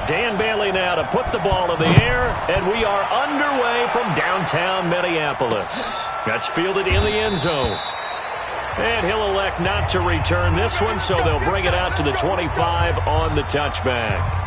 Dan Bailey now to put the ball in the air, and we are underway from downtown Minneapolis. That's fielded in the end zone. And he'll elect not to return this one, so they'll bring it out to the 25 on the touchback.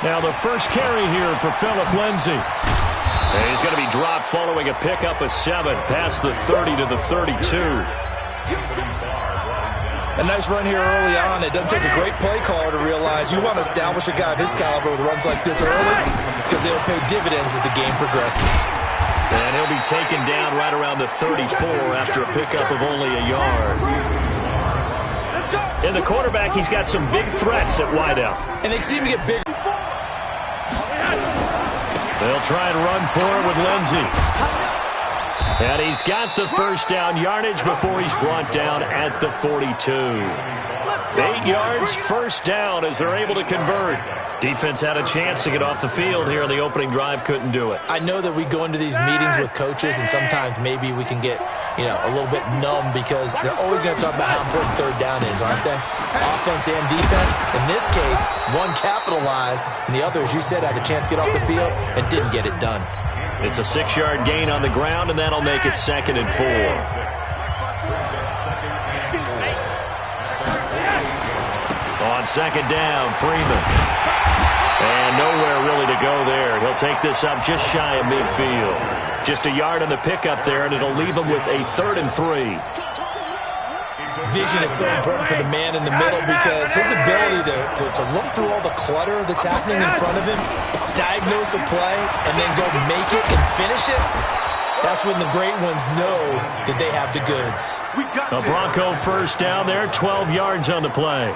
Now the first carry here for Philip Lindsay. And he's going to be dropped following a pickup of 7 past the 30 to the 32. A nice run here early on. It doesn't take a great play caller to realize you want to establish a guy of his caliber with runs like this early because they'll pay dividends as the game progresses. And he'll be taken down right around the 34 after a pickup of only a yard. In the quarterback, he's got some big threats at wideout. And they seem to get bigger. They'll try and run for it with Lindsay. And he's got the first down yardage before he's brought down at the 42. 8 yards, first down as they're able to convert. Defense had a chance to get off the field here in the opening drive, couldn't do it. I know that we go into these meetings with coaches, and sometimes maybe we can get, a little bit numb because they're always going to talk about how important third down is, aren't they? Offense and defense. In this case, one capitalized, and the other, as you said, had a chance to get off the field and didn't get it done. It's a 6-yard gain on the ground, and that'll make it 2nd and 4. On 2nd down, Freeman. And nowhere really to go there. He'll take this up just shy of midfield. Just a yard on the pickup there, and it'll leave him with a 3rd and 3. Vision is so important for the man in the middle because his ability to look through all the clutter that's happening in front of him, diagnose a play, and then go make it and finish it, that's when the great ones know that they have the goods. A Bronco first down there, 12 yards on the play.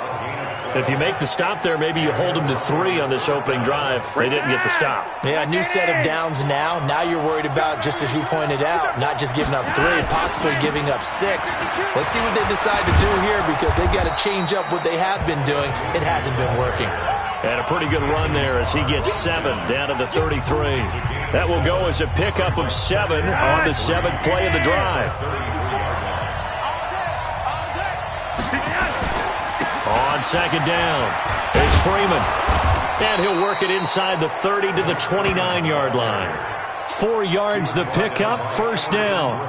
If you make the stop there, maybe you hold them to 3 on this opening drive. They didn't get the stop. Yeah, a new set of downs now. Now you're worried about, just as you pointed out, not just giving up 3, possibly giving up 6. Let's see what they decide to do here because they've got to change up what they have been doing. It hasn't been working. And a pretty good run there as he gets 7 down to the 33. That will go as a pickup of 7 on the 7th play of the drive. On 2nd down, it's Freeman. And he'll work it inside the 30 to the 29-yard line. 4 yards the pickup, first down.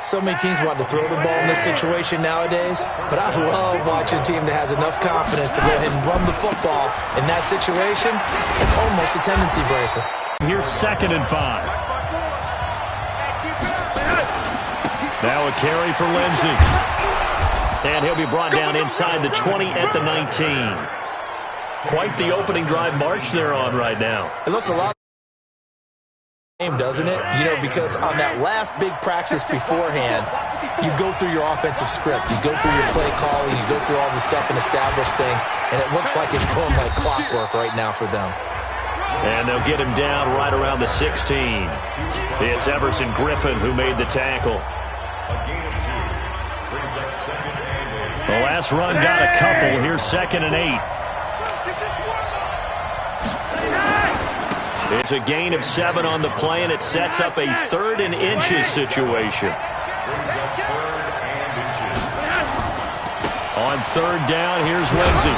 So many teams want to throw the ball in this situation nowadays, but I love watching a team that has enough confidence to go ahead and run the football. In that situation, it's almost a tendency breaker. Here's 2nd and 5. Now a carry for Lindsay. And he'll be brought down inside the 20 at the 19. Quite the opening drive march they're on right now. It looks a lot game, doesn't it? Because on that last big practice beforehand, you go through your offensive script. You go through your play calling. You go through all the stuff and establish things. And it looks like it's going like clockwork right now for them. And they'll get him down right around the 16. It's Everson Griffin who made the tackle. The last run got a couple. Here's 2nd and 8. It's a gain of 7 on the play, and it sets up a 3rd and inches situation. On 3rd down, here's Lindsay.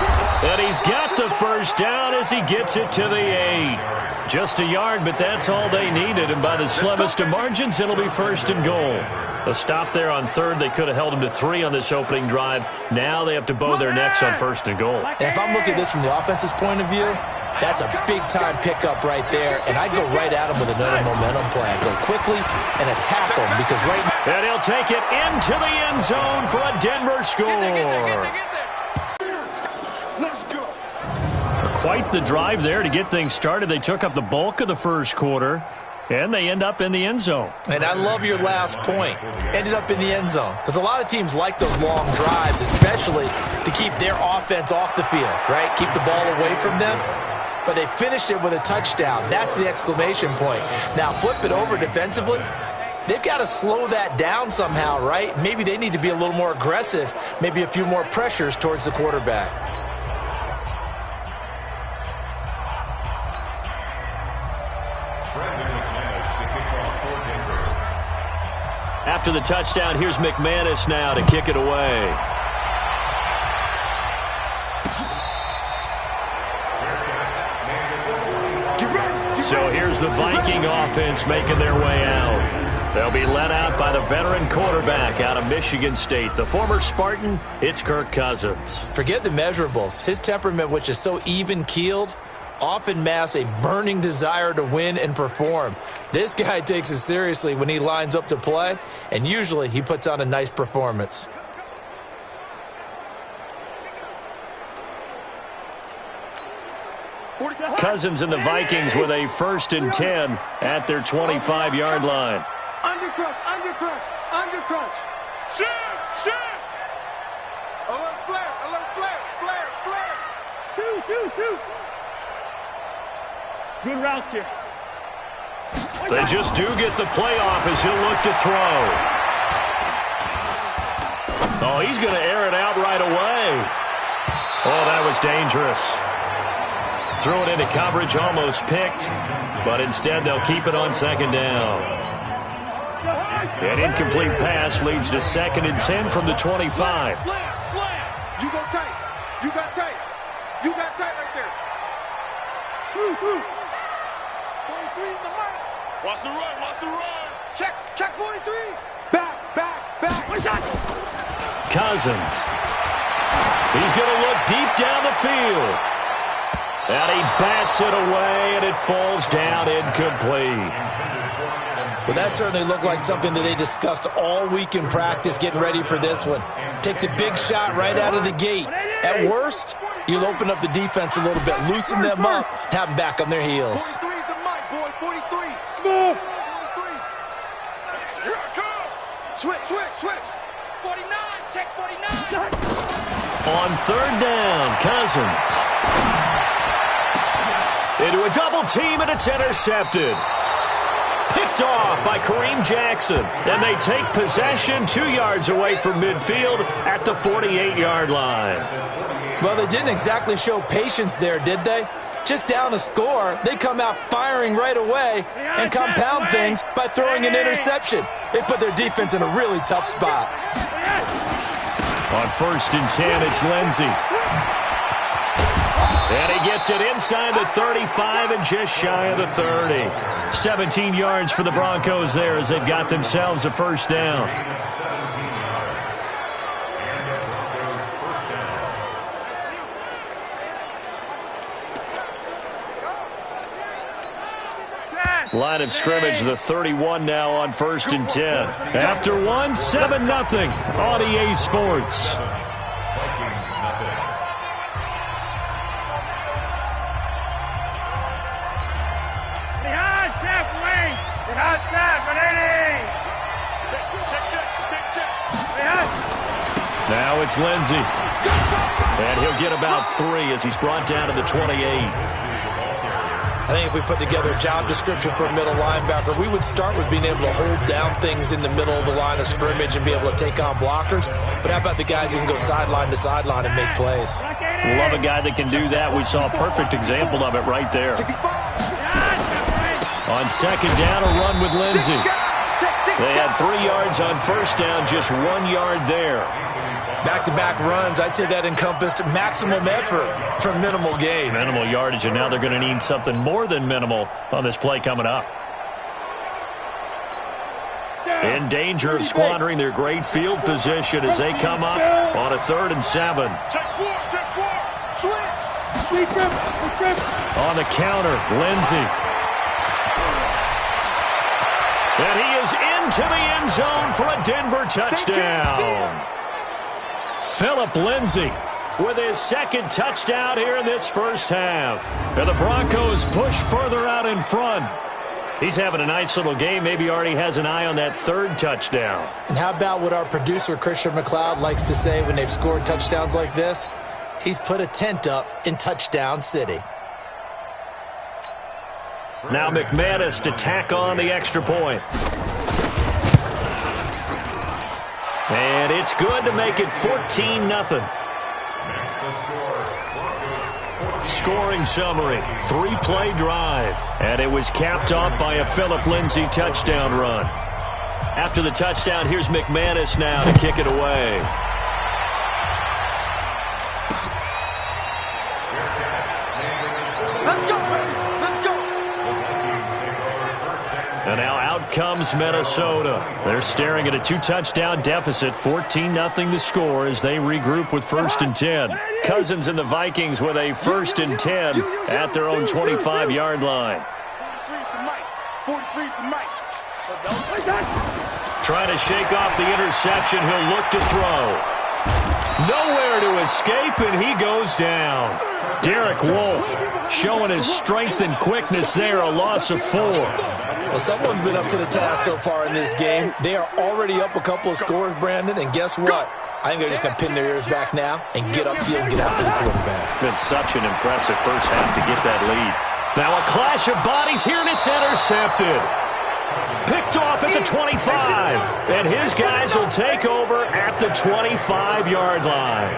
And he's got the first down as he gets it to the 8. Just a yard, but that's all they needed. And by the slimmest of margins, it'll be 1st and goal. A stop there on 3rd. They could have held him to 3 on this opening drive. Now they have to bow their necks on 1st and goal. And if I'm looking at this from the offense's point of view, that's a big-time pickup right there. And I go right at him with another momentum play. I go quickly and attack him because right now... And he'll take it into the end zone for a Denver score. Quite the drive there to get things started. They took up the bulk of the first quarter. And they end up in the end zone. And I love your last point. Ended up in the end zone. Because a lot of teams like those long drives, especially to keep their offense off the field, right? Keep the ball away from them. but they finished it with a touchdown. That's the exclamation point. Now, flip it over defensively. They've got to slow that down somehow, right? Maybe they need to be a little more aggressive, maybe a few more pressures towards the quarterback. After the touchdown, here's McManus now to kick it away. So here's the Viking offense making their way out. They'll be led out by the veteran quarterback out of Michigan State. The former Spartan, it's Kirk Cousins. Forget the measurables. His temperament, which is so even-keeled, often masks a burning desire to win and perform. This guy takes it seriously when he lines up to play, and usually he puts on a nice performance. Cousins and the Vikings with a 1st and 10 at their 25-yard line. Under crunch. Shoot. Alert flare. Two. Good route here. They just do get the playoff as he'll look to throw. Oh, he's going to air it out right away. Oh, that was dangerous. Threw it into coverage, almost picked, but instead they'll keep it on 2nd down. An incomplete pass leads to 2nd and 10 from the 25. Slam. You go tight. You got tight right there. 43 in the mark. Watch the run. Check 43. Back. Cousins. He's going to look deep down the field. And he bats it away, and it falls down incomplete. Well, that certainly looked like something that they discussed all week in practice getting ready for this one. Take the big shot right out of the gate. At worst, you'll open up the defense a little bit, loosen them up, and have them back on their heels. 43 is the mic, boy. 43. Smooth. 43. Here I come. Switch. 49. Check 49. On 3rd down, Cousins. Into a double team, and it's intercepted. Picked off by Kareem Jackson. And they take possession 2 yards away from midfield at the 48-yard line. Well, they didn't exactly show patience there, did they? Just down a score, they come out firing right away and compound things by throwing an interception. They put their defense in a really tough spot. On 1st and 10, it's Lindsey. And he gets it inside the 35 and just shy of the 30. 17 yards for the Broncos there as they've got themselves a 1st down. Line of scrimmage, the 31 now on 1st and 10. After one, 7-0 on EA Sports. Now it's Lindsey. And he'll get about 3 as he's brought down to the 28. I think if we put together a job description for a middle linebacker, we would start with being able to hold down things in the middle of the line of scrimmage and be able to take on blockers. But how about the guys who can go sideline to sideline and make plays? Love a guy that can do that. We saw a perfect example of it right there. On 2nd down, a run with Lindsey. They had 3 yards on 1st down, just 1 yard there. Back-to-back runs, I'd say that encompassed maximum effort for minimal gain. Minimal yardage, and now they're going to need something more than minimal on this play coming up. In danger of squandering their great field position as they come up on a 3rd and 7. Check 4. Switch. On the counter, Lindsey. And he is into the end zone for a Denver touchdown. Phillip Lindsay with his 2nd touchdown here in this 1st half. And the Broncos push further out in front. He's having a nice little game. Maybe already has an eye on that 3rd touchdown. And how about what our producer, Christian McLeod, likes to say when they've scored touchdowns like this? He's put a tent up in Touchdown City. Now McManus to tack on the extra point. And it's good to make it 14-0. Scoring summary, 3-play drive. And it was capped off by a Phillip Lindsay touchdown run. After the touchdown, here's McManus now to kick it away. And now out comes Minnesota. They're staring at a 2-touchdown deficit, 14-0 the score as they regroup with 1st and 10. Cousins and the Vikings with a 1st and 10 at their own 25-yard line. Trying to shake off the interception. He'll look to throw. Nowhere to escape, and he goes down. Derek Wolfe showing his strength and quickness there, a loss of 4. Well, someone's been up to the task so far in this game. They are already up a couple of scores, Brandon, and guess what? I think they're just going to pin their ears back now and get upfield and get after the quarterback. Been such an impressive first half to get that lead. Now a clash of bodies here, and it's intercepted. Picked off at the 25, and his guys will take over at the 25-yard line.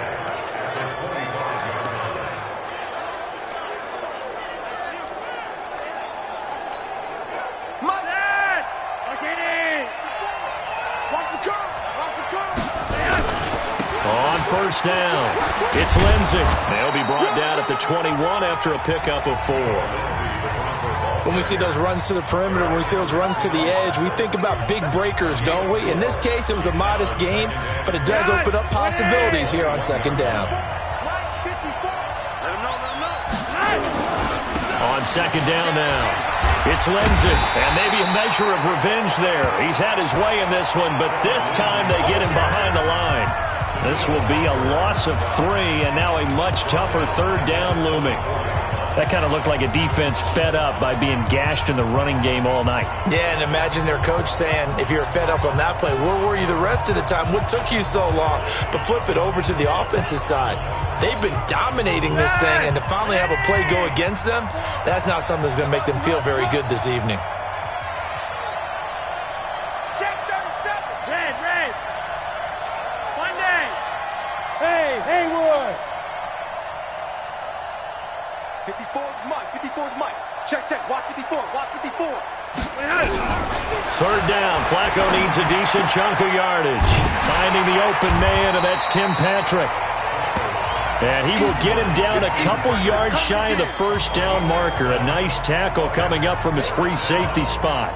On first down, it's Lindsay. They'll be brought down at the 21 after a pickup of 4. When we see those runs to the perimeter, when we see those runs to the edge, we think about big breakers, don't we? In this case, it was a modest gain, but it does open up possibilities here on 2nd down. On 2nd down now, it's Lindsay, and maybe a measure of revenge there. He's had his way in this one, but this time they get him behind the line. This will be a loss of 3, and now a much tougher 3rd down looming. That kind of looked like a defense fed up by being gashed in the running game all night. Yeah, and imagine their coach saying, if you're fed up on that play, where were you the rest of the time? What took you so long? But flip it over to the offensive side. They've been dominating this thing, and to finally have a play go against them, that's not something that's going to make them feel very good this evening. Check 37. Red. Monday. Hey, Haywood. 54 is Mike. 54 is Mike. Check. Watch 54. Watch 54. 3rd down. Flacco needs a decent chunk of yardage. Finding the open man, and that's Tim Patrick. And he will get him down a couple yards shy of the 1st down marker. A nice tackle coming up from his free safety spot.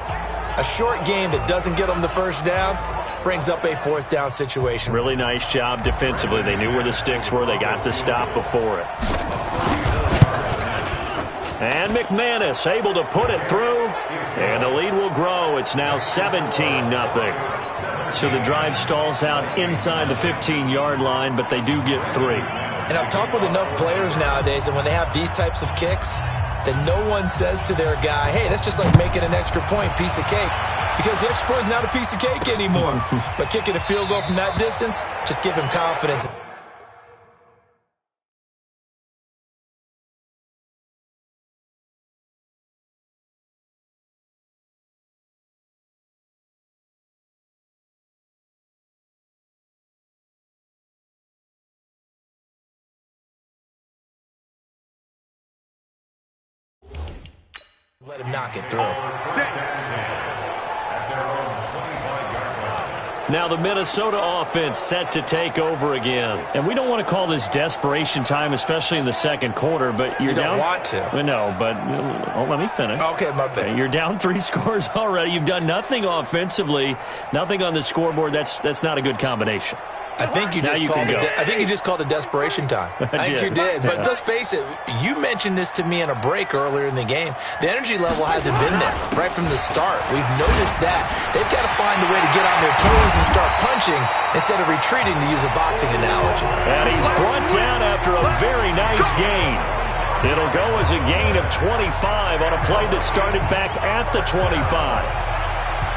A short game that doesn't get them the 1st down brings up a 4th down situation. Really nice job defensively. They knew where the sticks were. They got the stop before it. And McManus able to put it through, and the lead will grow. It's now 17-0. So the drive stalls out inside the 15-yard line, but they do get 3. And I've talked with enough players nowadays that when they have these types of kicks, that no one says to their guy, hey, that's just like making an extra point, piece of cake. Because the extra point is not a piece of cake anymore. But kicking a field goal from that distance, just give him confidence. Let him knock it through. Now the Minnesota offense set to take over again. And we don't want to call this desperation time, especially in the 2nd quarter, but you're down. You don't want to. No, but let me finish. Okay, my bad. You're down 3 scores already. You've done nothing offensively, nothing on the scoreboard. That's not a good combination. I think you just called it desperation time. I think you did. But let's face it, you mentioned this to me in a break earlier in the game. The energy level hasn't been there right from the start. We've noticed that. They've got to find a way to get on their toes and start punching instead of retreating, to use a boxing analogy. And he's brought down after a very nice gain. It'll go as a gain of 25 on a play that started back at the 25.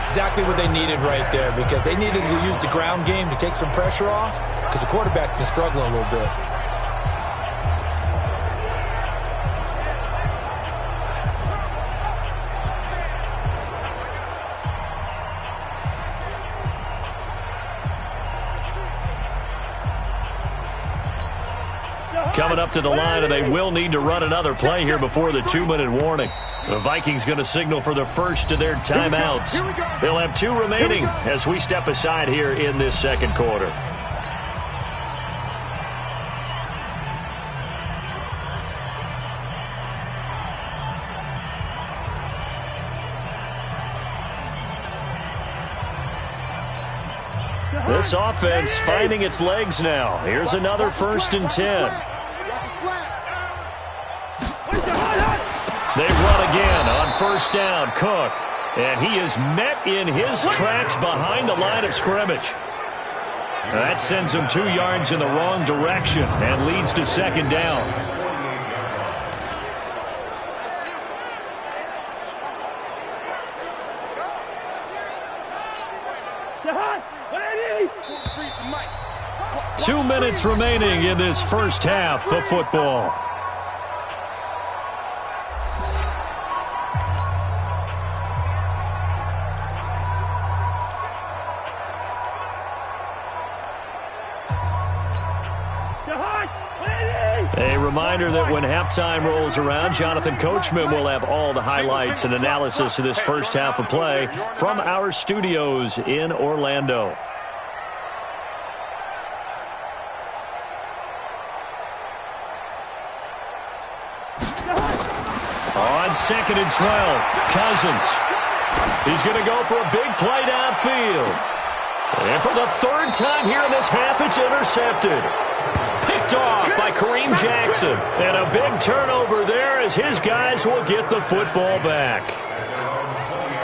Exactly what they needed right there, because they needed to use the ground game to take some pressure off, because the quarterback's been struggling a little bit. coming up to the line, and they will need to run another play here before the 2-minute warning. The Vikings going to signal for the first of their timeouts. They'll have 2 remaining as we step aside here in this second quarter. This offense finding its legs now. Here's another 1st and 10. They run again on 1st down. Cook. And he is met in his tracks behind the line of scrimmage. That sends him 2 yards in the wrong direction and leads to 2nd down. Two minutes remaining in this first half of football. A reminder that when halftime rolls around, Jonathan Coachman will have all the highlights and analysis of this first half of play from our studios in Orlando. On 2nd and 12, Cousins. He's going to go for a big play downfield. And for the 3rd time here in this half, it's intercepted. Picked off by Kareem Jackson. And a big turnover there as his guys will get the football back.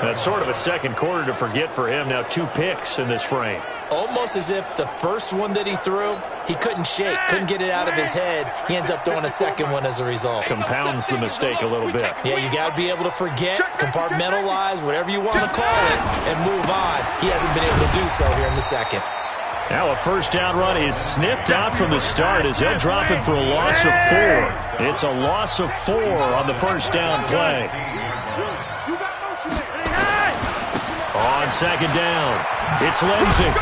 That's sort of a second quarter to forget for him. Now 2 picks in this frame. Almost as if the first one that he threw, he couldn't shake, couldn't get it out of his head. He ends up throwing a second one as a result. Compounds the mistake a little bit. Yeah, you got to be able to forget, compartmentalize, whatever you want to call it, and move on. He hasn't been able to do so here in the second. Now a 1st down run is sniffed out from the start as they'll drop it for a loss of 4. It's a loss of 4 on the 1st down play. On 2nd down, it's Lindsey.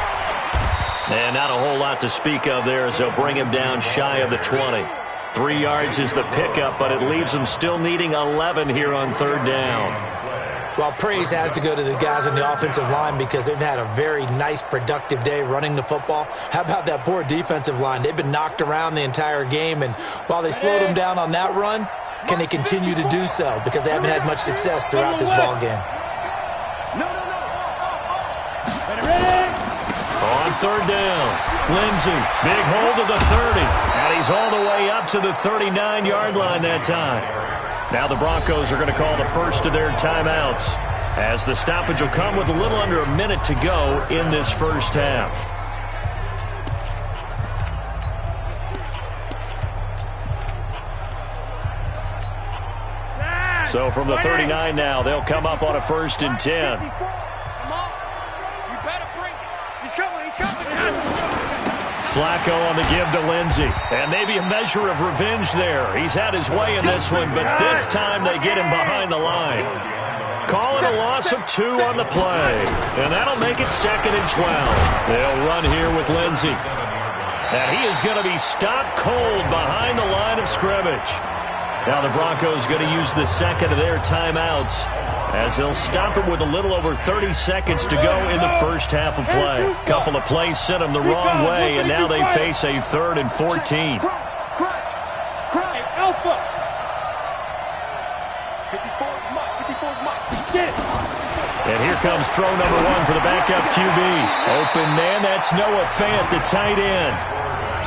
And not a whole lot to speak of there as they'll bring him down shy of the 20. 3 yards is the pickup, but it leaves them still needing 11 here on 3rd down. Well, praise has to go to the guys on the offensive line because they've had a very nice, productive day running the football. How about that poor defensive line? They've been knocked around the entire game, and while they slowed them down on that run, can they continue to do so? Because they haven't had much success throughout this ball game. On 3rd down, Lindsey, big hold of the 30, and he's all the way up to the 39-yard line that time. Now the Broncos are going to call the first of their timeouts as the stoppage will come with a little under a minute to go in this first half. So from the 39 now, they'll come up on a 1st and 10. Flacco on the give to Lindsey. And maybe a measure of revenge there. He's had his way in this one, but this time they get him behind the line. Call it a loss of 2 on the play. And that'll make it 2nd and 12. They'll run here with Lindsey. And he is going to be stopped cold behind the line of scrimmage. Now the Broncos going to use the 2nd of their timeouts as they'll stop it with a little over 30 seconds to go in the first half of play. A couple of plays sent them the wrong way, and now they face a 3rd and 14. Alpha. And here comes throw number 1 for the backup QB. Open man, that's Noah Fant, the tight end.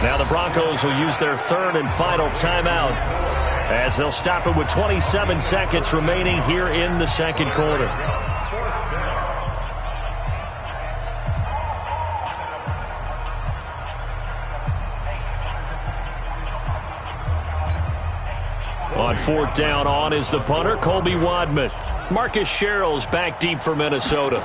Now the Broncos will use their 3rd and final timeout as they'll stop it with 27 seconds remaining here in the second quarter. On 4th down, on is the punter, Colby Wadman. Marcus Sherrill's back deep for Minnesota.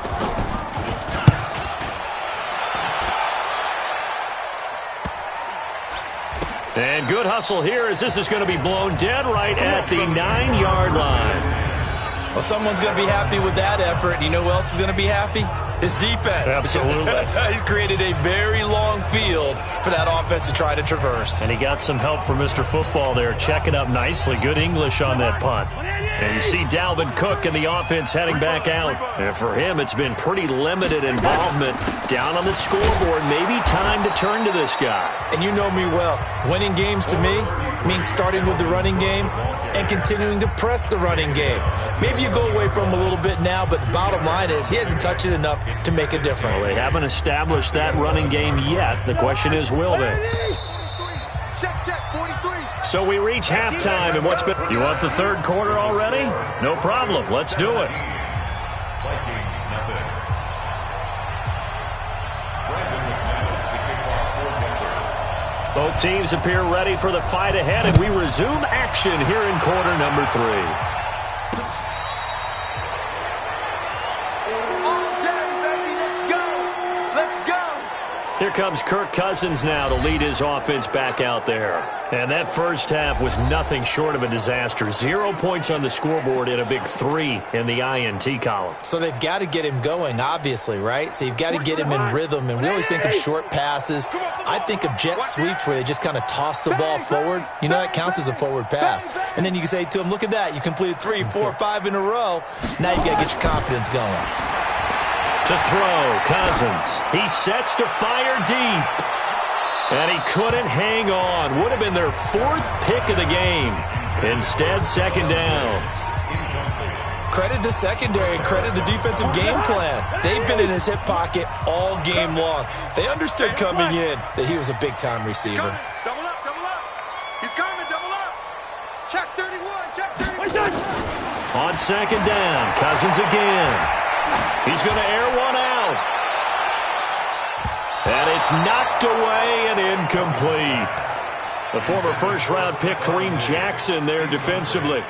And good hustle here as this is going to be blown dead right at the 9-yard line. Well, someone's going to be happy with that effort. And you know who else is going to be happy? His defense. Absolutely. He's created a very long field for that offense to try to traverse. And he got some help from Mr. Football there, checking up nicely. Good English on that punt. And you see Dalvin Cook in the offense heading back out. And for him, it's been pretty limited involvement. Down on the scoreboard, maybe time to turn to this guy. And you know me well. Winning games to me means starting with the running game and continuing to press the running game. Maybe you go away from him a little bit now, but the bottom line is he hasn't touched it enough to make a difference. Well, they haven't established that running game yet. The question is, will they? Check, 43. So we reach halftime, and what's been... You want the third quarter already? No problem. Let's do it. Both teams appear ready for the fight ahead, and we resume action here in quarter number 3. Here comes Kirk Cousins now to lead his offense back out there. And that first half was nothing short of a disaster. 0 points on the scoreboard and a big 3 in the INT column. So they've got to get him going, obviously, right? So you've got to get him in rhythm. And we always think of short passes. I think of jet sweeps where they just kind of toss the ball forward. You know, that counts as a forward pass. And then you can say to him, look at that. You completed 3, 4, 5 in a row. Now you've got to get your confidence going. To throw, Cousins. He sets to fire deep. And he couldn't hang on. Would have been their 4th pick of the game. Instead, second down. Credit the secondary and credit the defensive game plan. They've been in his hip pocket all game long. They understood coming in that he was a big-time receiver. Double up. He's coming, double up. Check 31, check 31. On second down, Cousins again. He's going to air one out. And it's knocked away and incomplete. The former first-round pick, Kareem Jackson, there defensively.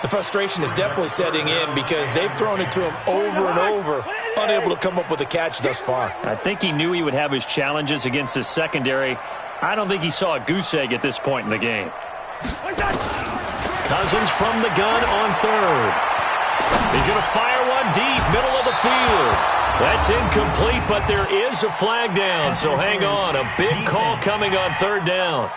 The frustration is definitely setting in because they've thrown it to him over and over, unable to come up with a catch thus far. I think he knew he would have his challenges against his secondary. I don't think he saw a goose egg at this point in the game. Cousins from the gun on third. He's going to fire one deep, middle of the field. That's incomplete, but there is a flag down, so hang on. A big call coming on third down.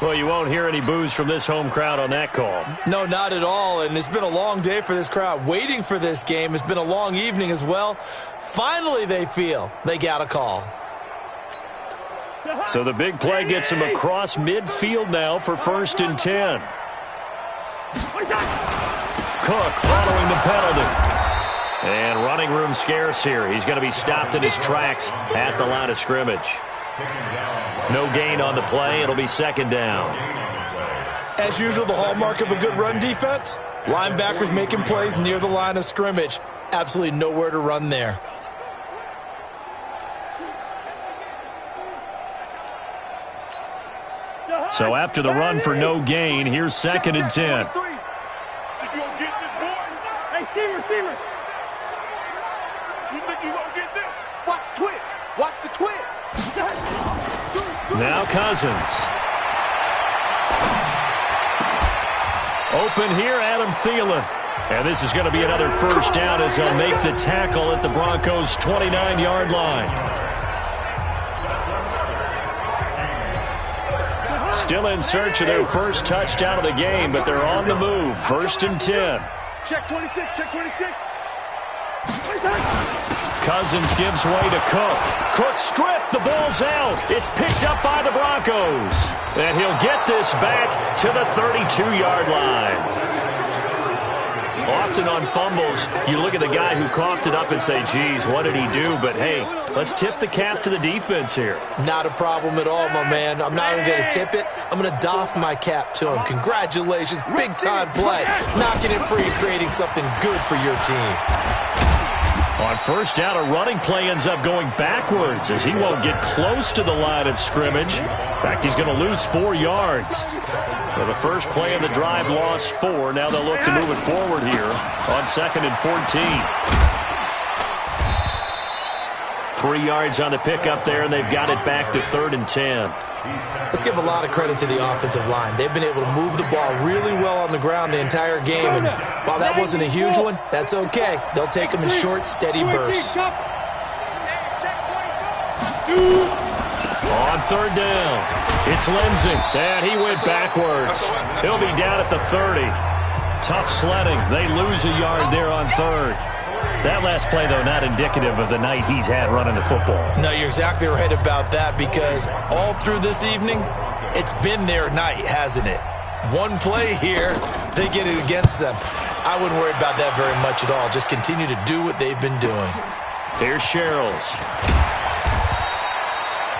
Well, you won't hear any boos from this home crowd on that call. No, not at all, and it's been a long day for this crowd. Waiting for this game. It's been a long evening as well. Finally, they feel they got a call. So the big play gets him across midfield now for 1st and 10. Cook following the penalty. And running room scarce here. He's going to be stopped in his tracks at the line of scrimmage. No gain on the play. It'll be second down. As usual, the hallmark of a good run defense, linebackers making plays near the line of scrimmage. Absolutely nowhere to run there. So after the run for no gain, here's 2nd and 10. Hey, Steamer. You think you won't get this? Watch twist. Watch the twist. Now Cousins. Open here, Adam Thielen. And this is going to be another first down as they'll make the tackle at the Broncos' 29-yard line. Still in search of their first touchdown of the game, but they're on the move. 1st and 10. Check 26, check 26. Cousins gives way to Cook. Cook stripped. The ball's out. It's picked up by the Broncos. And he'll get this back to the 32-yard line. Often on fumbles, you look at the guy who coughed it up and say, geez, what did he do? But, hey, let's tip the cap to the defense here. Not a problem at all, my man. I'm not even going to tip it. I'm going to doff my cap to him. Congratulations. Big-time play. Knocking it free and creating something good for your team. On first down, a running play ends up going backwards as he won't get close to the line of scrimmage. In fact, he's going to lose 4 yards. So the first play of the drive lost 4. Now they'll look to move it forward here on 2nd and 14. 3 yards on the pickup there, and they've got it back to 3rd and 10. Let's give a lot of credit to the offensive line. They've been able to move the ball really well on the ground the entire game. And while that wasn't a huge one, that's okay. They'll take them in short, steady bursts. On third down, it's Lindsey, and he went backwards. He'll be down at the 30. Tough sledding. They lose a yard there on third. That last play, though, not indicative of the night he's had running the football. No, you're exactly right about that, because all through this evening, it's been their night, hasn't it? One play here, they get it against them. I wouldn't worry about that very much at all. Just continue to do what they've been doing. Here's Sherrills.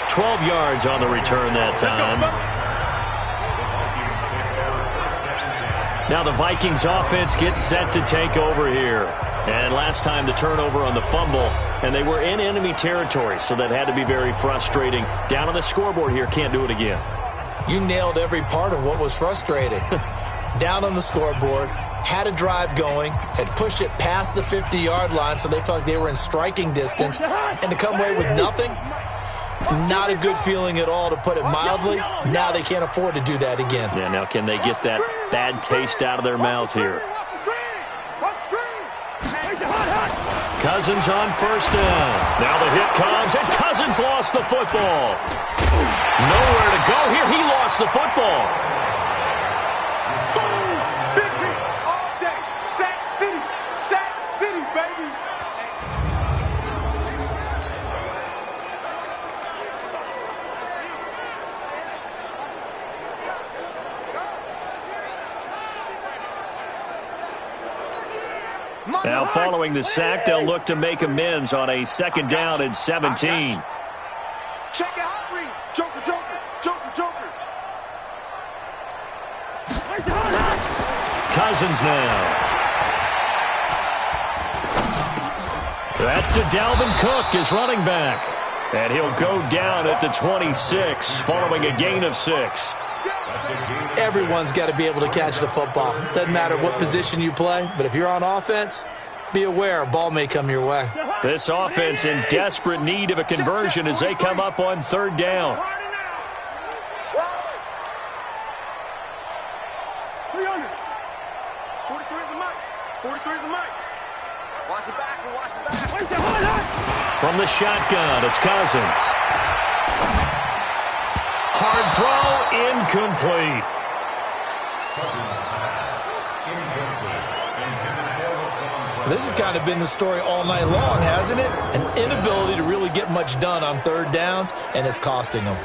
12 yards on the return that time. Now the Vikings offense gets set to take over here. And last time the turnover on the fumble, and they were in enemy territory, so that had to be very frustrating. Down on the scoreboard here, can't do it again. You nailed every part of what was frustrating. Down on the scoreboard, had a drive going, had pushed it past the 50-yard line, so they felt like they were in striking distance, and to come away with nothing, not a good feeling at all, to put it mildly. Now they can't afford to do that again. Yeah, now can they get that bad taste out of their mouth here? Cousins on first down. Now the hit comes, and Cousins lost the football. Nowhere to go here. He lost the football. Boom! Big hit all day. Sack City, baby. Now following the sack, they'll look to make amends on a second down and 17. Check it out, read. Joker. Cousins now. That's to Dalvin Cook, his running back. And he'll go down at the 26, following a gain of 6. Everyone's got to be able to catch the football. Doesn't matter what position you play, but if you're on offense, be aware a ball may come your way. This offense in desperate need of a conversion as they come up on third down. 43 is the mic. Watch the back. From the shotgun, it's Cousins. Hard throw, incomplete. This has kind of been the story all night long, hasn't it? An inability to really get much done on third downs, and it's costing them.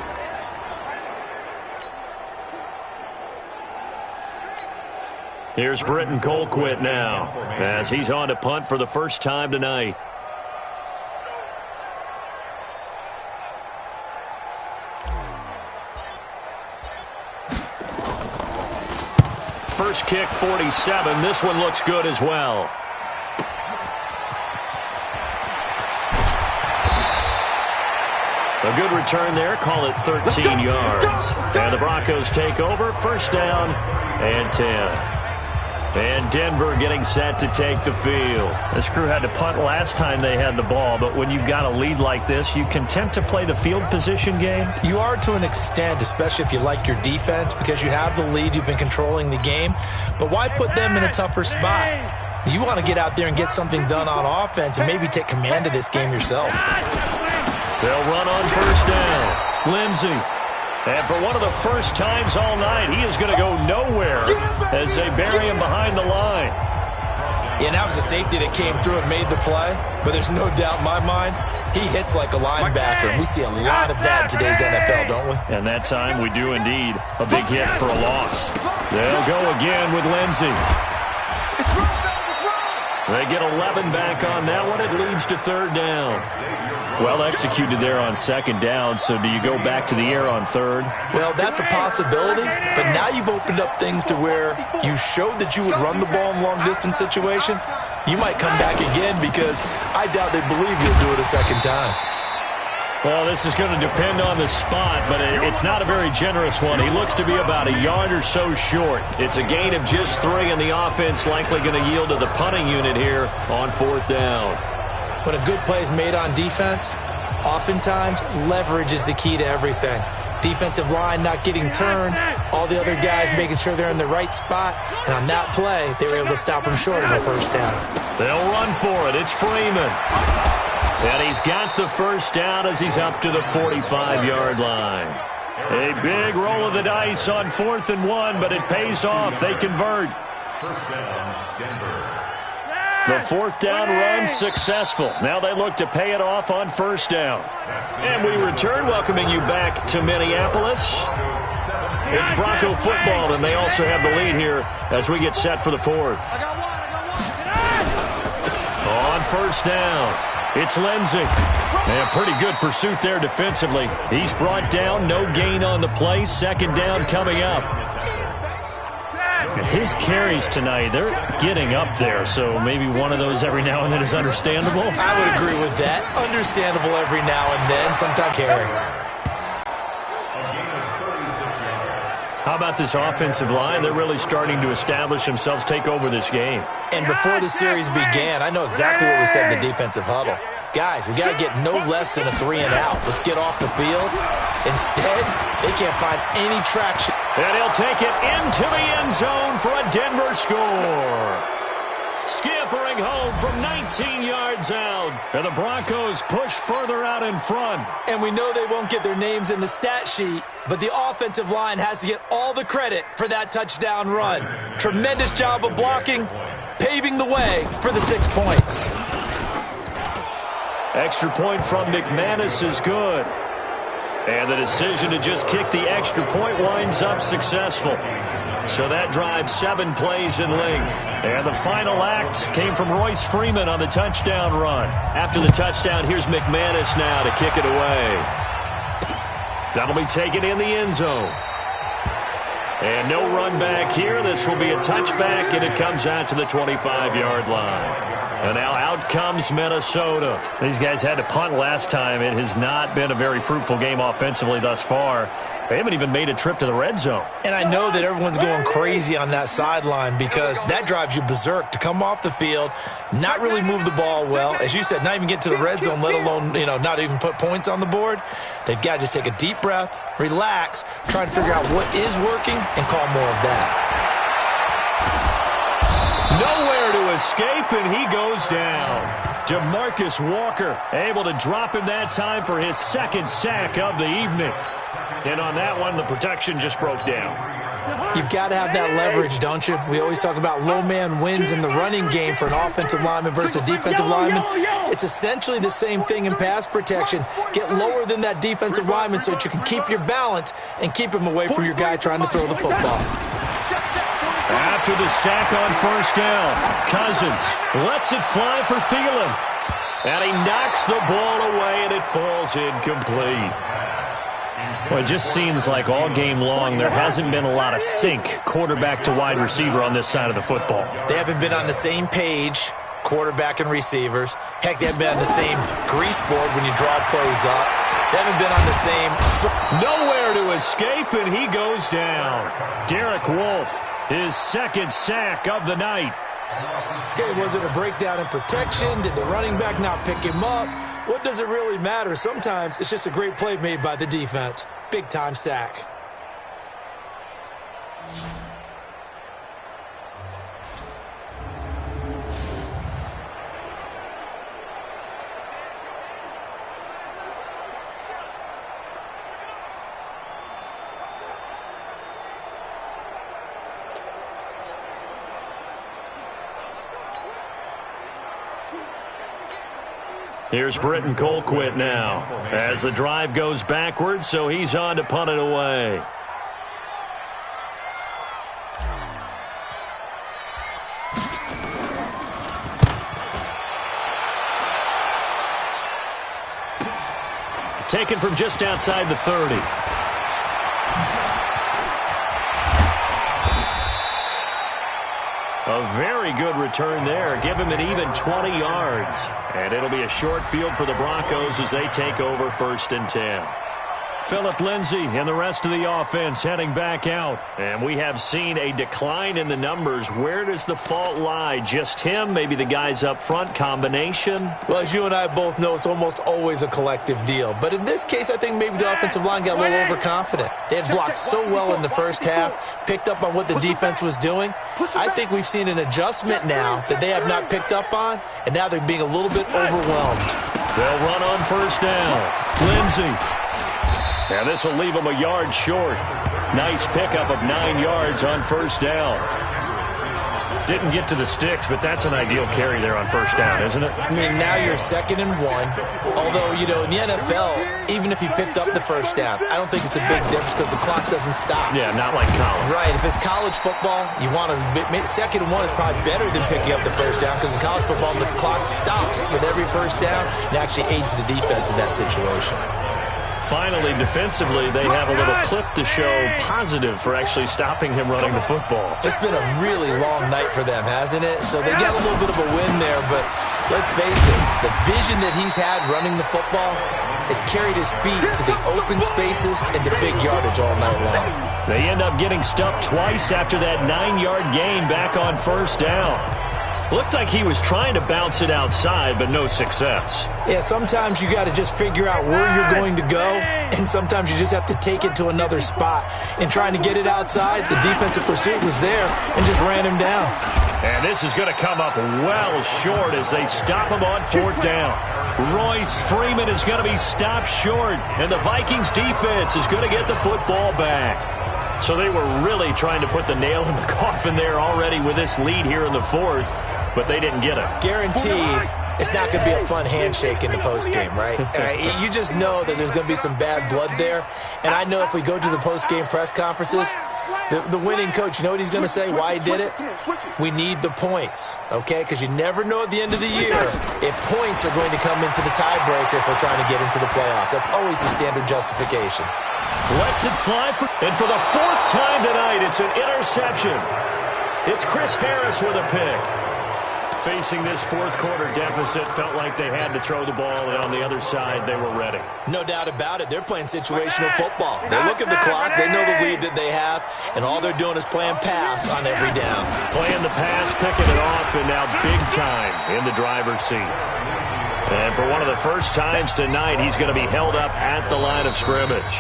Here's Britton Colquitt now, as he's on to punt for the first time tonight. First kick, 47. This one looks good as well. A good return there. Call it 13 yards. And the Broncos take over. First down and 10. And Denver getting set to take the field. This crew had to punt last time they had the ball, but when you've got a lead like this, you content to play the field position game? You are to an extent, especially if you like your defense, because you have the lead, you've been controlling the game. But why put them in a tougher spot? You want to get out there and get something done on offense and maybe take command of this game yourself. They'll run on first down. Lindsey. And for one of the first times all night, he is going to go nowhere as they bury him behind the line. Yeah, that was a safety that came through and made the play. But there's no doubt in my mind, he hits like a linebacker. And we see a lot of that in today's NFL, don't we? And that time we do indeed. A big hit for a loss. They'll go again with Lindsey. They get 11 back on that one. It leads to third down. Well executed there on second down, so do you go back to the air on third? Well, that's a possibility, but now you've opened up things to where you showed that you would run the ball in long-distance situation. You might come back again because I doubt they believe you'll do it a second time. Well, this is going to depend on the spot, but it's not a very generous one. He looks to be about a yard or so short. It's a gain of just 3, and the offense likely going to yield to the punting unit here on fourth down. When a good play is made on defense, oftentimes leverage is the key to everything. Defensive line not getting turned. All the other guys making sure they're in the right spot. And on that play, they were able to stop him short of the first down. They'll run for it. It's Freeman. And he's got the first down as he's up to the 45-yard line. A big roll of the dice on 4th and 1, but it pays off. They convert. First down, Denver. The 4th down run successful. Now they look to pay it off on 1st down. And we return, welcoming you back to Minneapolis. It's Bronco football, and they also have the lead here as we get set for the 4th. On 1st down, it's Lindsey. And a pretty good pursuit there defensively. He's brought down, no gain on the play. 2nd down coming up. His carries tonight, they're getting up there, so maybe one of those every now and then is understandable. I would agree with that. Understandable every now and then, sometimes carry. How about this offensive line? They're really starting to establish themselves, take over this game. And before the series began, I know exactly what was said in the defensive huddle. Guys, we got to get no less than a 3-and-out. Let's get off the field. Instead, they can't find any traction. And he'll take it into the end zone for a Denver score. Scampering home from 19 yards out. And the Broncos push further out in front. And we know they won't get their names in the stat sheet, but the offensive line has to get all the credit for that touchdown run. Tremendous job of blocking, paving the way for the 6 points. Extra point from McManus is good. And the decision to just kick the extra point winds up successful. So that drives 7 plays in length. And the final act came from Royce Freeman on the touchdown run. After the touchdown, here's McManus now to kick it away. That'll be taken in the end zone. And no run back here. This will be a touchback, and it comes out to the 25-yard line. And now out comes Minnesota. These guys had to punt last time. It has not been a very fruitful game offensively thus far. They haven't even made a trip to the red zone. And I know that everyone's going crazy on that sideline because that drives you berserk to come off the field, not really move the ball well. As you said, not even get to the red zone, let alone, not even put points on the board. They've got to just take a deep breath, relax, try and figure out what is working, and call more of that. Nowhere to escape, and he goes down. DeMarcus Walker able to drop him that time for his 2nd sack of the evening. And on that one, the protection just broke down. You've got to have that leverage, don't you? We always talk about low man wins in the running game for an offensive lineman versus a defensive lineman. It's essentially the same thing in pass protection. Get lower than that defensive lineman so that you can keep your balance and keep him away from your guy trying to throw the football. After the sack on 1st down, Cousins lets it fly for Thielen. And he knocks the ball away, and it falls incomplete. Well, it just seems like all game long there hasn't been a lot of sync quarterback to wide receiver on this side of the football. They haven't been on the same page, quarterback and receivers. Heck, they haven't been on the same grease board when you draw plays up. They haven't been on the same... Nowhere to escape, and he goes down. Derek Wolfe, his 2nd sack of the night. Okay, was it a breakdown in protection? Did the running back not pick him up? What does it really matter? Sometimes it's just a great play made by the defense. Big-time sack. Here's Britton Colquitt now as the drive goes backwards, so he's on to punt it away. Taken from just outside the 30. A very good return there. Give him an even 20 yards. And it'll be a short field for the Broncos as they take over 1st and 10. Phillip Lindsay and the rest of the offense heading back out. And we have seen a decline in the numbers. Where does the fault lie? Just him? Maybe the guys up front? Combination? Well, as you and I both know, it's almost always a collective deal. But in this case, I think maybe the offensive line got a little overconfident. They had blocked so well in the first half, picked up on what the defense was doing. I think we've seen an adjustment now that they have not picked up on, and now they're being a little bit overwhelmed. They'll run on first down. Lindsay. And this will leave them a yard short. Nice pickup of 9 yards on first down. Didn't get to the sticks, but that's an ideal carry there on first down, isn't it? I mean, now you're 2nd and 1. Although, you know, in the NFL, even if you picked up the first down, I don't think it's a big difference because the clock doesn't stop. Yeah, not like college. Right. If it's college football, you want to 2nd and 1 is probably better than picking up the first down because in college football, the clock stops with every first down and actually aids the defense in that situation. Finally, defensively, they have a little clip to show positive for actually stopping him running the football. It's been a really long night for them, hasn't it? So they got a little bit of a win there, but let's face it, the vision that he's had running the football has carried his feet to the open spaces and to big yardage all night long. They end up getting stuffed twice after that 9-yard gain back on first down. Looked like he was trying to bounce it outside, but no success. Yeah, sometimes you got to just figure out where you're going to go, and sometimes you just have to take it to another spot. And trying to get it outside, the defensive pursuit was there and just ran him down. And this is going to come up well short as they stop him on 4th down. Royce Freeman is going to be stopped short, and the Vikings defense is going to get the football back. So they were really trying to put the nail in the coffin there already with this lead here in the 4th, but they didn't get it. Guaranteed it's not going to be a fun handshake in the postgame, right? You just know that there's going to be some bad blood there. And I know if we go to the postgame press conferences, the winning coach, you know what he's going to say, why he did it? We need the points, okay? Because you never know at the end of the year if points are going to come into the tiebreaker if we're trying to get into the playoffs. That's always the standard justification. Lets it fly, and for the 4th time tonight, it's an interception. It's Chris Harris with a pick. Facing this 4th quarter deficit, felt like they had to throw the ball, and on the other side, they were ready. No doubt about it. They're playing situational football. They look at the clock, they know the lead that they have, and all they're doing is playing pass on every down. Playing the pass, picking it off, and now big time in the driver's seat. And for one of the first times tonight, he's going to be held up at the line of scrimmage.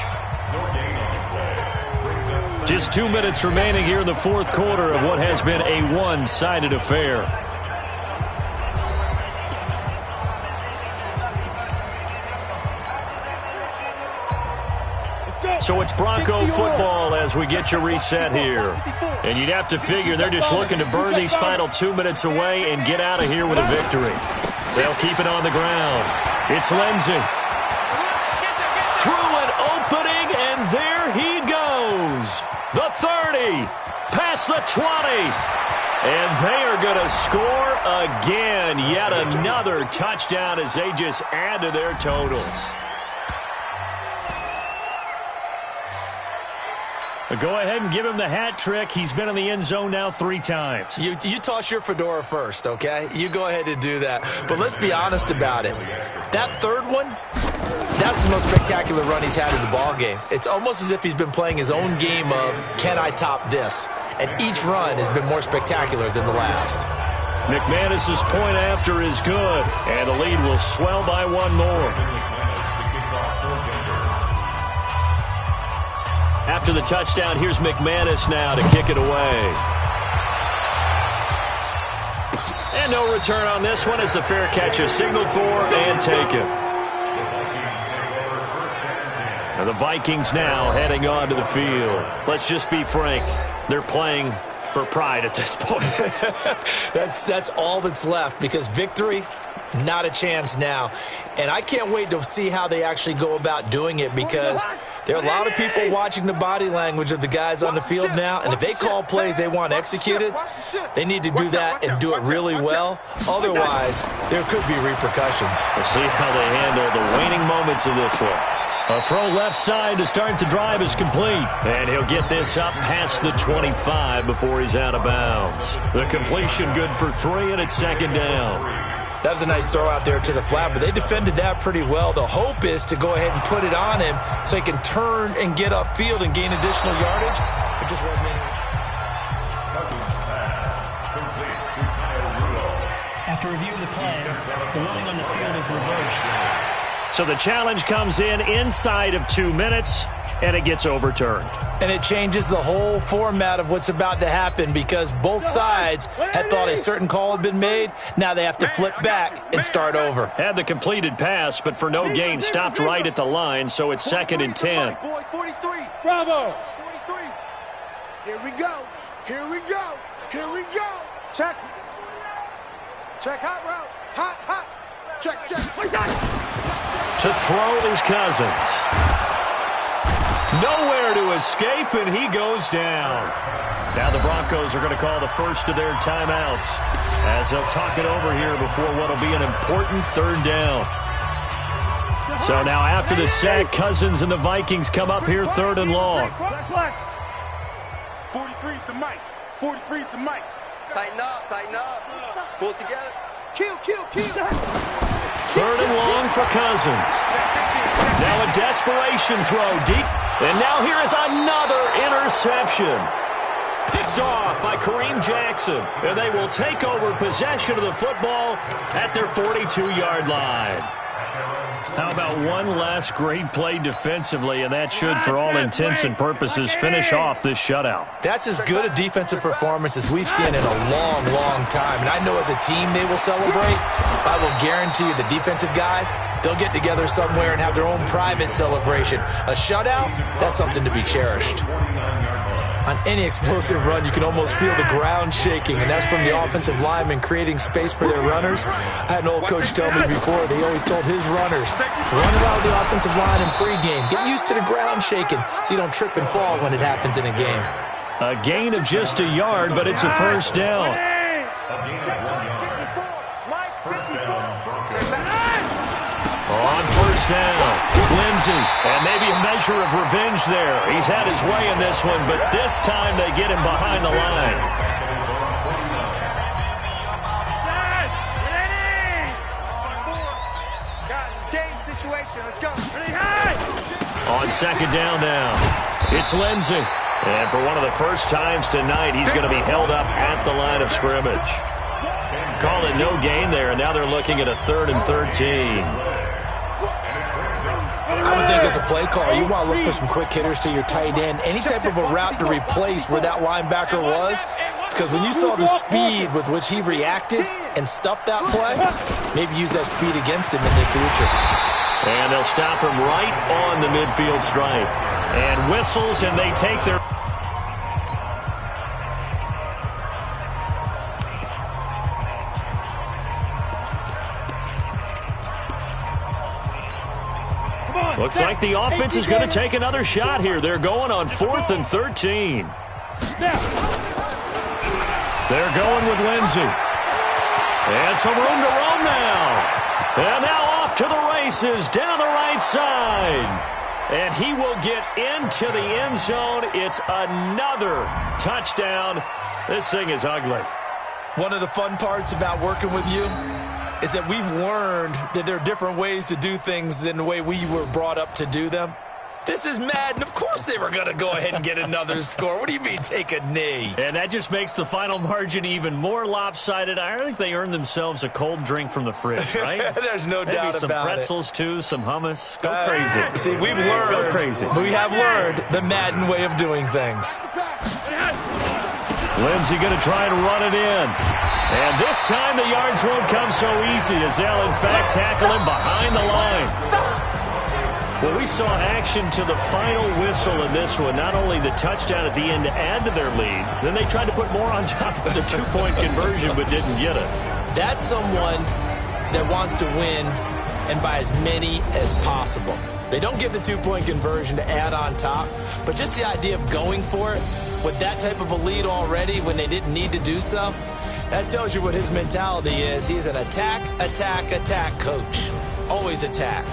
Just 2 minutes remaining here in the 4th quarter of what has been a one-sided affair. So it's Bronco football as we get you reset here. And you'd have to figure they're just looking to burn these final 2 minutes away and get out of here with a victory. They'll keep it on the ground. It's Lindsay. Through an opening, and there he goes. The 30, past the 20. And they are going to score again. Yet another touchdown as they just add to their totals. Go ahead and give him the hat trick. He's been in the end zone now 3 times. You toss your fedora first, okay? You go ahead and do that. But let's be honest about it. That 3rd one, that's the most spectacular run he's had in the ballgame. It's almost as if he's been playing his own game of, can I top this? And each run has been more spectacular than the last. McManus's point after is good, and the lead will swell by 1 more. After the touchdown, here's McManus now to kick it away. And no return on this one as the fair catch is signaled for and taken. And the Vikings now heading onto the field. Let's just be frank. They're playing for pride at this point. That's all that's left because victory, not a chance now. And I can't wait to see how they actually go about doing it because there are a lot of people watching the body language of the guys on the field now, and if they call plays they want executed, they need to do that and do it really well. Otherwise, there could be repercussions. We'll see how they handle the waning moments of this one. A throw left side to start the drive is complete, and he'll get this up past the 25 before he's out of bounds. The completion good for 3, and it's 2nd down. That was a nice throw out there to the flat, but they defended that pretty well. The hope is to go ahead and put it on him so he can turn and get upfield and gain additional yardage. It just wasn't any. After reviewing the play, the running on the field is reversed. So the challenge comes in inside of 2 minutes, and it gets overturned. And it changes the whole format of what's about to happen because both sides had thought a certain call had been made. Now they have to flip back and start over. Had the completed pass, but for no gain, stopped right at the line, so it's 2nd and 10. Boy, 43. Bravo. 43. Here we go. Here we go. Here we go. Check. Check hot route. Hot. Check. To throw is Cousins. Nowhere to escape, and he goes down. Now the Broncos are going to call the first of their timeouts as they'll talk it over here before what will be an important 3rd down. So now after the sack, Cousins and the Vikings come up here 3rd and long. 43's the mic. 43's the mic. Tighten up. Pull it together. Kill. 3rd and long for Cousins. Now a desperation throw deep. And now here is another interception. Picked off by Kareem Jackson. And they will take over possession of the football at their 42-yard line. How about one last great play defensively, and that should, for all intents and purposes, finish off this shutout. That's as good a defensive performance as we've seen in a long, long time. And I know as a team they will celebrate. I will guarantee you the defensive guys, they'll get together somewhere and have their own private celebration. A shutout, that's something to be cherished. On any explosive run, you can almost feel the ground shaking, and that's from the offensive linemen creating space for their runners. I had an old coach tell me before, they always told his runners, run around the offensive line in pregame. Get used to the ground shaking so you don't trip and fall when it happens in a game. A gain of just a yard, but it's a 1st down. On 1st down, Lindsey, and maybe a measure of revenge there. He's had his way in this one, but this time they get him behind the line. Guys, it's game situation. Let's go. On 2nd down now, it's Lindsey. And for one of the first times tonight, he's going to be held up at the line of scrimmage. Call it no gain there, and now they're looking at a 3rd and 13. I would think as a play call, you want to look for some quick hitters to your tight end. Any type of a route to replace where that linebacker was. Because when you saw the speed with which he reacted and stuffed that play, maybe use that speed against him in the future. And they'll stop him right on the midfield stripe. And whistles, and they take their... Looks like the offense is going to take another shot here. They're going on 4th and 13. They're going with Lindsey. And some room to roam now. And now off to the races down the right side. And he will get into the end zone. It's another touchdown. This thing is ugly. One of the fun parts about working with you is that we've learned that there are different ways to do things than the way we were brought up to do them. This is Madden. Of course they were going to go ahead and get another score. What do you mean take a knee? And that just makes the final margin even more lopsided. I think they earned themselves a cold drink from the fridge, right? There's no doubt about it. Maybe some pretzels, too, some hummus. Go crazy. See, we've learned. Go crazy. We have learned the Madden way of doing things. Lindsey going to try and run it in. And this time the yards won't come so easy as they'll, in fact, tackle him behind the line. Well, we saw action to the final whistle in this one. Not only the touchdown at the end to add to their lead, then they tried to put more on top of the two-point conversion but didn't get it. That's someone that wants to win and by as many as possible. They don't give the two-point conversion to add on top, but just the idea of going for it with that type of a lead already when they didn't need to do so, that tells you what his mentality is. He's an attack, attack, attack coach. Always attack.